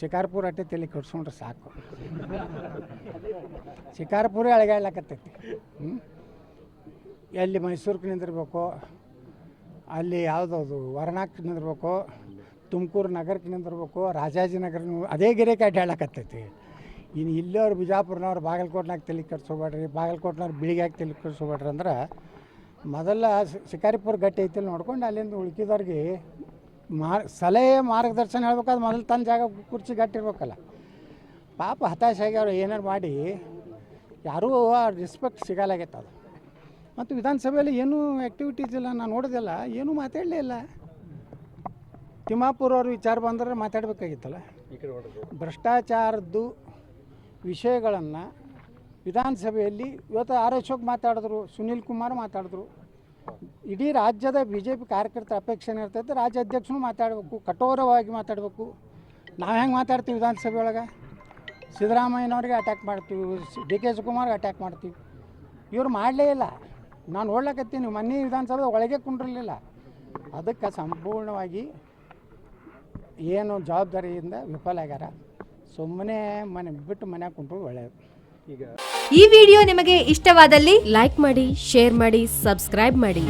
ಶಿಕಾರ್ಪುರ ಅಟ್ಟೆ ತಲೆ ಕೆಡ್ಸ್ಕೊಂಡ್ರೆ ಸಾಕು. ಶಿಕಾರ್ಪುರ ಅಳಗಾಡ್ಲಕತ್ತೈತಿ. ಎಲ್ಲಿ ಮೈಸೂರಿಗೆ ನಿಂದಿರ್ಬೇಕು, ಅಲ್ಲಿ ಯಾವುದದು ವರ್ಣಾಕ್ಕೆ ನಿಂದಿರ್ಬೇಕು, ತುಮಕೂರು ನಗರಕ್ಕೆ ನಿಂದಿರ್ಬೇಕು, ರಾಜಾಜಿನಗರ ಅದೇ ಗಿರೇಕೆ ಅಡ್ಡಾಡ್ಲಕತ್ತೈತಿ. ಇನ್ನು ಇಲ್ಲವ್ರು ಬಿಜಾಪುರನವ್ರು ಬಾಗಲಕೋಟ್ನಾಗ ತಲೆ ಕೆಡ್ಸ್ಕೊಬೇಡ್ರಿ, ಬಾಗಲಕೋಟ್ನವ್ರು ಬಿಳಿಗ್ಯಾಕೆ ತಲೆ ಕೆಡ್ಸ್ಕೊಬೇಡ್ರಿ ಅಂದ್ರೆ ಮೊದಲ ಶಿಕಾರಿಪುರ ಗಟ್ಟಿ ಐತಿಲ್ಲಿ ನೋಡ್ಕೊಂಡು ಅಲ್ಲಿಂದ ಉಳ್ಕಿದವ್ರಿಗೆ ಸಲಹೆ ಮಾರ್ಗದರ್ಶನ ಹೇಳ್ಬೇಕಾದ್ರೆ ಮೊದಲು ತನ್ನ ಜಾಗ ಕುರ್ಚಿ ಗಟ್ಟಿರ್ಬೇಕಲ್ಲ. ಪಾಪ ಹತಾಶೆ ಆಗ್ಯವ್ರು ಏನಾರು ಮಾಡಿ ಯಾರೂ ರೆಸ್ಪೆಕ್ಟ್ ಸಿಗಲಾಗೈತೆ ಅದು. ಮತ್ತು ವಿಧಾನಸಭೆಯಲ್ಲಿ ಏನೂ ಆ್ಯಕ್ಟಿವಿಟೀಸ್ ಇಲ್ಲ, ನಾನು ನೋಡೋದಿಲ್ಲ, ಏನೂ ಮಾತಾಡಲೇ ಇಲ್ಲ. ತಿಮ್ಮಾಪುರ ಅವ್ರ ವಿಚಾರ ಬಂದರೆ ಮಾತಾಡಬೇಕಾಗಿತ್ತಲ್ಲ. ಭ್ರಷ್ಟಾಚಾರದ್ದು ವಿಷಯಗಳನ್ನು ವಿಧಾನಸಭೆಯಲ್ಲಿ ಇವತ್ತು ಆರ್ ಅಶೋಕ್ ಮಾತಾಡಿದ್ರು, ಸುನೀಲ್ ಕುಮಾರ್ ಮಾತಾಡಿದ್ರು. ಇಡೀ ರಾಜ್ಯದ ಬಿ ಜೆ ಪಿ ಕಾರ್ಯಕರ್ತರ ಅಪೇಕ್ಷೆ ಇರ್ತೈತೆ, ರಾಜ್ಯ ಅಧ್ಯಕ್ಷನೂ ಮಾತಾಡಬೇಕು, ಕಠೋರವಾಗಿ ಮಾತಾಡಬೇಕು. ನಾವು ಹೆಂಗೆ ಮಾತಾಡ್ತೀವಿ ವಿಧಾನಸಭೆ ಒಳಗೆ? ಸಿದ್ದರಾಮಯ್ಯನವ್ರಿಗೆ ಅಟ್ಯಾಕ್ ಮಾಡ್ತೀವಿ, ಡಿ ಕೆ ಶಿವಕುಮಾರ್ಗೆ ಅಟ್ಯಾಕ್ ಮಾಡ್ತೀವಿ. ಇವ್ರು ಮಾಡಲೇ ಇಲ್ಲ. ನಾನು ನೋಡ್ಲಕತ್ತೀನಿ, ಮೊನ್ನೆ ವಿಧಾನಸಭೆ ಒಳಗೆ ಕುಂಡಿರಲಿಲ್ಲ. ಅದಕ್ಕೆ ಸಂಪೂರ್ಣವಾಗಿ ಏನು ಜವಾಬ್ದಾರಿಯಿಂದ ವಿಫಲ ಆಗ್ಯಾರ. ಸುಮ್ಮನೆ ಮನೆ ಬಿಟ್ಟು ಮನ್ಯಾಗ ಕುಂತ್ರು ಒಳ್ಳೆಯದು. ಈ ವಿಡಿಯೋ ನಿಮಗೆ ಇಷ್ಟವಾದಲ್ಲಿ ಲೈಕ್ ಮಾಡಿ, ಶೇರ್ ಮಾಡಿ, ಸಬ್ಸ್ಕ್ರೈಬ್ ಮಾಡಿ.